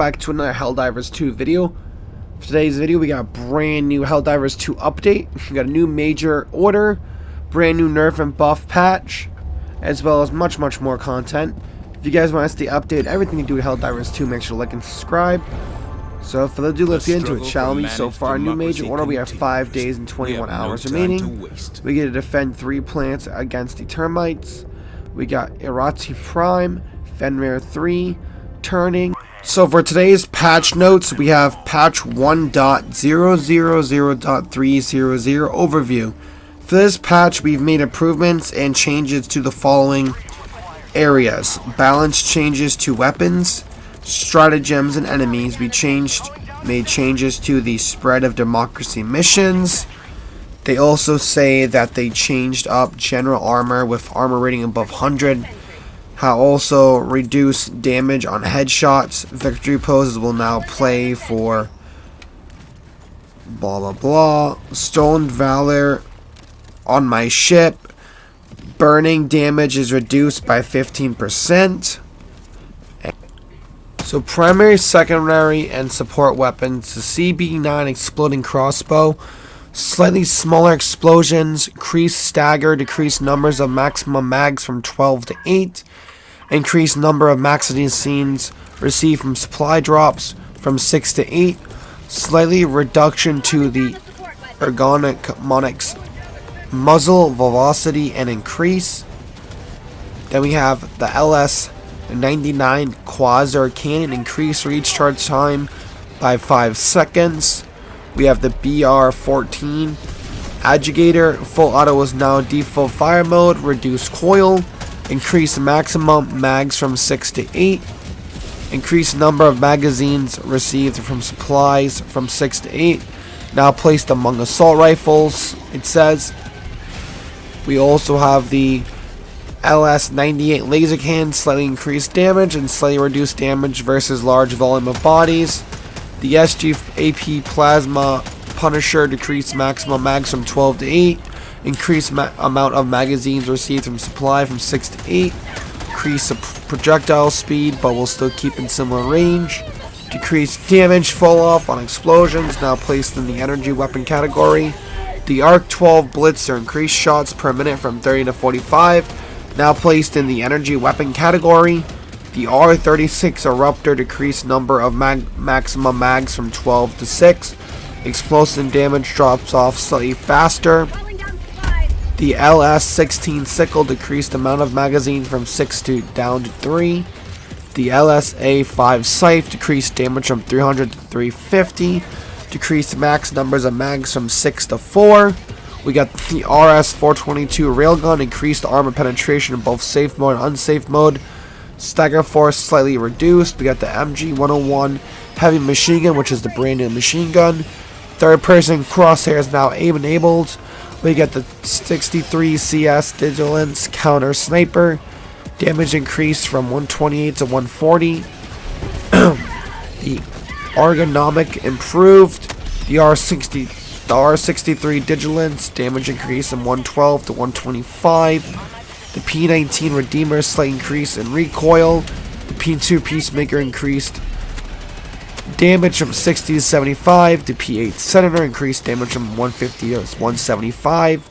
back to another Helldivers 2 video. For today's video, we got a brand new Helldivers 2 update. We got a new major order, brand new nerf and buff patch, as well as much more content. If you guys want to see the update, everything to do with Helldivers 2, make sure to like and subscribe. So for the do, let's get into it, shall we? So far, new major order, we have 5 days and 21 hours remaining. We get to defend 3 planets against the termites. We got Eruptor Prime, Fenrir 3, Turning. So for today's patch notes, we have patch 1.000.300 overview. For this patch, we've made improvements and changes to the following areas: balance changes to weapons, stratagems and enemies. We made changes to the spread of democracy missions. They also say that they changed up general armor with armor rating above 100. How also reduce damage on headshots. Victory poses will now play for blah blah blah. Stolen valor on my ship. Burning damage is reduced by 15%. So primary, secondary, and support weapons: the CB9 exploding crossbow, slightly smaller explosions, increased stagger, decreased numbers of maximum mags from 12 to 8, increased number of magazines received from supply drops from 6 to 8, slightly reduction to the ergonomics muzzle velocity and increase. Then we have the LS-99 Quasar cannon, increase reach charge time by 5 seconds. We have the BR-14 Agitator, full auto is now default fire mode, reduced coil, increase maximum mags from 6 to 8, increase number of magazines received from supplies from 6 to 8, now placed among assault rifles, it says. We also have the LS-98 laser cannon, slightly increased damage and slightly reduced damage versus large volume of bodies. The SG-AP Plasma Punisher, decreased maximum mags from 12 to 8, increased amount of magazines received from supply from 6 to 8, increase projectile speed but will still keep in similar range, decreased damage fall off on explosions, now placed in the energy weapon category. The ARC-12 Blitzer, increased shots per minute from 30 to 45, now placed in the energy weapon category. The R-36 Eruptor, decreased number of maximum mags from 12 to 6. Explosive damage drops off slightly faster. The LS-16 Sickle, decreased amount of magazine from 6 to down to 3. The las-scythe, decreased damage from 300 to 350. Decreased max numbers of mags from 6 to 4. We got the RS-422 Railgun, increased armor penetration in both safe mode and unsafe mode. Stagger force slightly reduced. We got the MG-101 heavy machine gun, which is the brand new machine gun. Third person crosshair is now aim enabled. We got the 63 CS Diligence counter sniper. Damage increased from 128 to 140. The ergonomic improved. The R63 Diligence, damage increase from 112 to 125. The P19 Redeemer, slight increase in recoil. The P2 Peacemaker increased damage from 60 to 75. The P8 Senator increased damage from 150 to 175.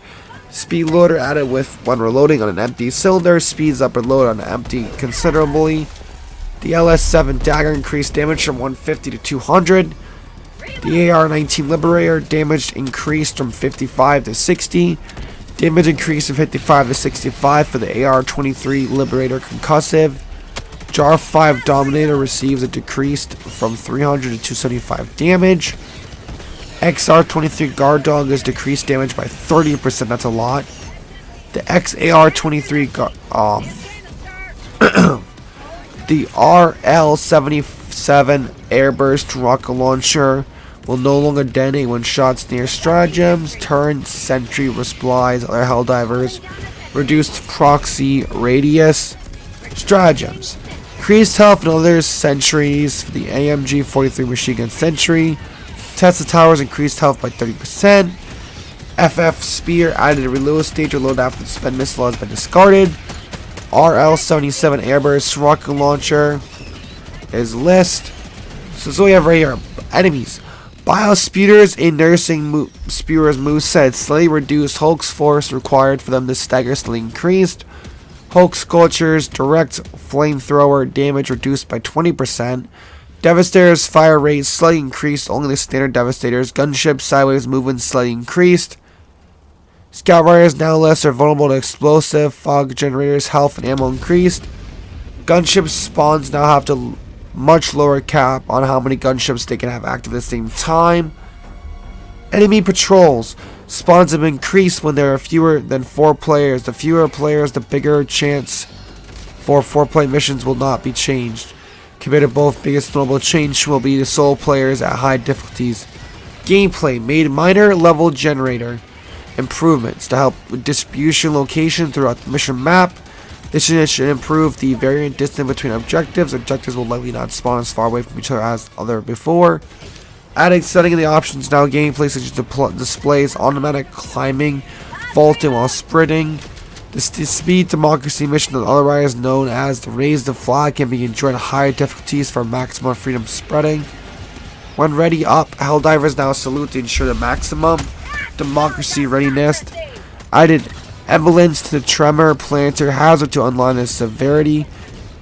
Speed loader added with when reloading on an empty cylinder. Speeds up and load on an empty considerably. The LS-7 Dagger increased damage from 150 to 200. The AR-19 Liberator, damage increased from 55 to 60. Damage increased from 55 to 65 for the AR-23 Liberator Concussive. JAR 5 Dominator receives a decreased from 300 to 275 damage. XR-23 Guard Dog is decreased damage by 30%, that's a lot. The XAR-23 the RL-77 Airburst rocket launcher will no longer detonate when shots near stratagems, turrets, sentry, replies, other Helldivers. Reduced proxy radius. Stratagems. Increased health and other sentries for the AMG-43 Machinegun Sentry. Tesla towers increased health by 30%. FF Spear added a reload stage. Reload after the spent missile has been discarded. RL-77 Airburst rocket launcher is list. So that's what we have right here. Enemies. Biospeeders in Nursing Spewer's moveset slightly reduced. Hulk's force required for them to stagger slightly increased. Hulk Sculptures direct flamethrower damage reduced by 20%. Devastator's fire rate slightly increased. Only the standard Devastator's gunship sideways movement slightly increased. Scout Riders now less are vulnerable to explosive. Fog generators health and ammo increased. Gunship spawns now have to much lower cap on how many gunships they can have active at the same time. Enemy patrols. Spawns have increased when there are fewer than 4 players. The fewer players, the bigger chance for 4-player missions will not be changed. Compared to both, biggest notable change will be the solo players at high difficulties. Gameplay made minor level generator improvements to help with distribution location throughout the mission map. This should improve the variant distance between objectives. Objectives will likely not spawn as far away from each other as before. Adding setting in the options now gameplay such as displays automatic climbing, vaulting while sprinting. The speed democracy mission, otherwise known as the raise the flag, can be enjoyed at higher difficulties for maximum freedom spreading. When ready up, Helldivers now salute to ensure the maximum democracy readiness. Added Emblems to the Tremor Planter hazard to unlock the severity,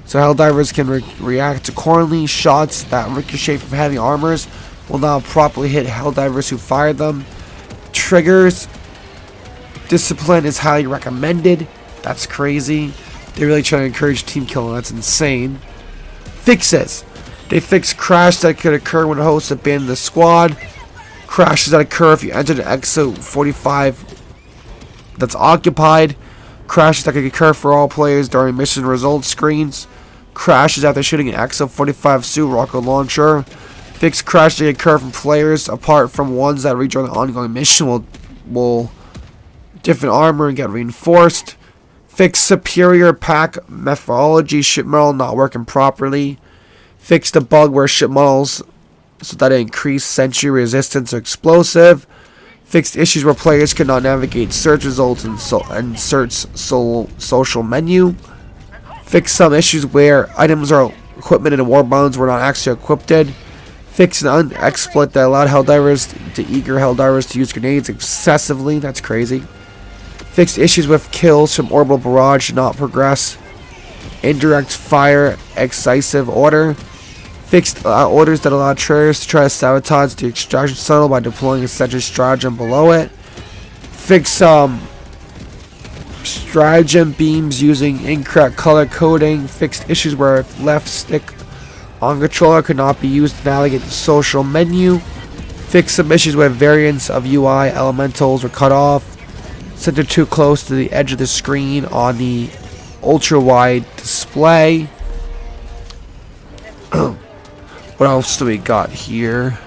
so Helldivers can react accordingly. Shots that ricochet from heavy armors will now properly hit Helldivers who fire them. Triggers discipline is highly recommended. That's crazy. They really try to encourage team killing. That's insane. Fixes. They fix crash that could occur when hosts abandon the squad. Crashes that occur if you enter the exo 45 that's occupied. Crashes that could occur for all players during mission results screens. Crashes after shooting an exo 45 suit rocket launcher. Fixed crashes that occur from players apart from ones that rejoin the ongoing mission will different armor and get reinforced. Fix superior pack methodology, ship model not working properly. Fix the bug where ship models so that it increase sentry resistance or explosive. Fixed issues where players could not navigate search results and search social menu. Fix some issues where items or equipment in war bonds were not actually equipped. Fix an exploit that allowed eager Helldivers to use grenades excessively. That's crazy. Fixed issues with kills from orbital barrage should not progress. Indirect fire excisive order. Fixed orders that allow traitors to try to sabotage the extraction tunnel by deploying a sentry stratagem below it. Fix stratagem beams using incorrect color coding. Fixed issues where left stick on controller could not be used to navigate the social menu. Fix some issues where variants of UI elementals were cut off. Center too close to the edge of the screen on the ultra wide display. What else do we got here?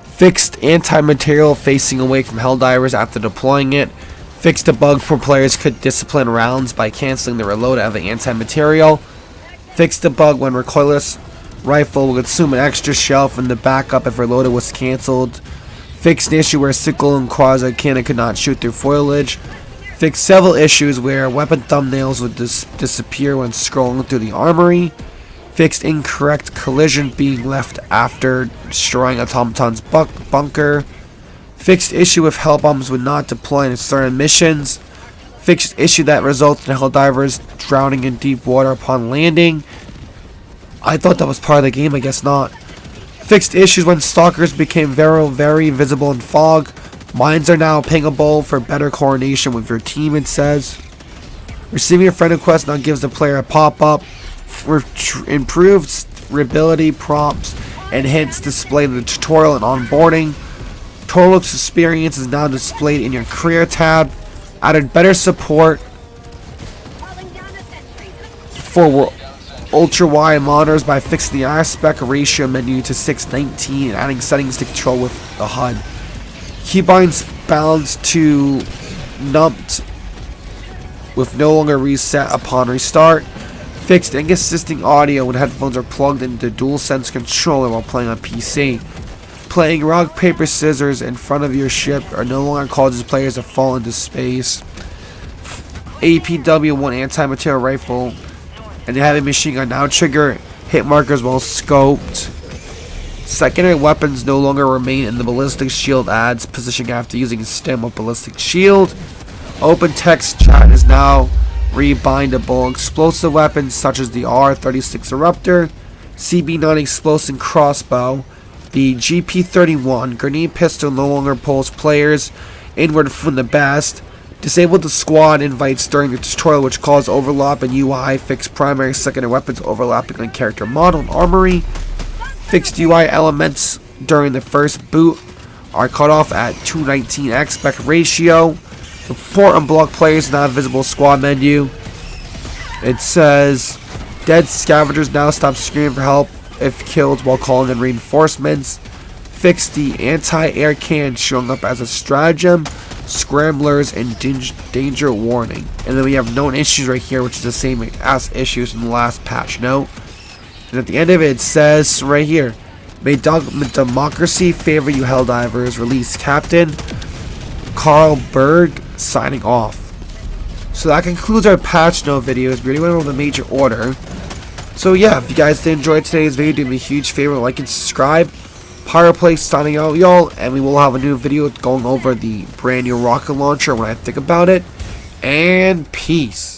Fixed anti-material facing away from Helldivers after deploying it. Fixed a bug where players could discipline rounds by canceling the reload of the anti-material. Fixed the bug when recoilless rifle will consume an extra shell from the backup if reloaded was cancelled. Fixed an issue where Sickle and Quasar cannon could not shoot through foliage. Fixed several issues where weapon thumbnails would disappear when scrolling through the armory. Fixed incorrect collision being left after destroying automaton's bunker. Fixed issue with hell bombs would not deploy in certain missions. Fixed issue that resulted in Helldivers drowning in deep water upon landing. I thought that was part of the game, I guess not. Fixed issues when stalkers became very visible in fog. Mines are now pingable for better coordination with your team, it says. Receiving a friend request now gives the player a pop-up. Improved ability prompts and hints displayed in the tutorial and onboarding. Total experience is now displayed in your career tab. Added better support for ultra wide monitors by fixing the aspect ratio menu to 619 and adding settings to control with the HUD. Keybinds balanced to numped with no longer reset upon restart. Fixed inconsistent audio when headphones are plugged into the DualSense controller while playing on PC. Playing rock, paper, scissors in front of your ship are no longer causes players to fall into space. APW-1 anti-material rifle and the heavy machine gun now trigger Hit markers well scoped. Secondary weapons no longer remain in the ballistic shield adds position after using stem of ballistic shield. Open text chat is now rebindable. Explosive weapons such as the AR-23C Eruptor, CB9 explosive crossbow, the GP31 grenade pistol no longer pulls players inward from the best. Disable the squad invites during the tutorial, which cause overlap in UI. Fix primary secondary weapons overlapping on character model and armory. Fixed UI elements during the first boot are cut off at 219 aspect ratio. Report and block players not visible squad menu. It says dead scavengers now stop screaming for help if killed while calling in reinforcements. Fix the anti-air can showing up as a stratagem, scramblers, and danger warning. And then we have known issues right here, which is the same as issues in the last patch note. And at the end of it, it says right here, may democracy favor you Helldivers. Release Captain Carl Berg signing off. So that concludes our patch note videos. We already went over the major order. So yeah, if you guys did enjoy today's video, do me a huge favor, like and subscribe. Pyroplay signing out, y'all, and we will have a new video going over the brand new rocket launcher when I think about it. And peace.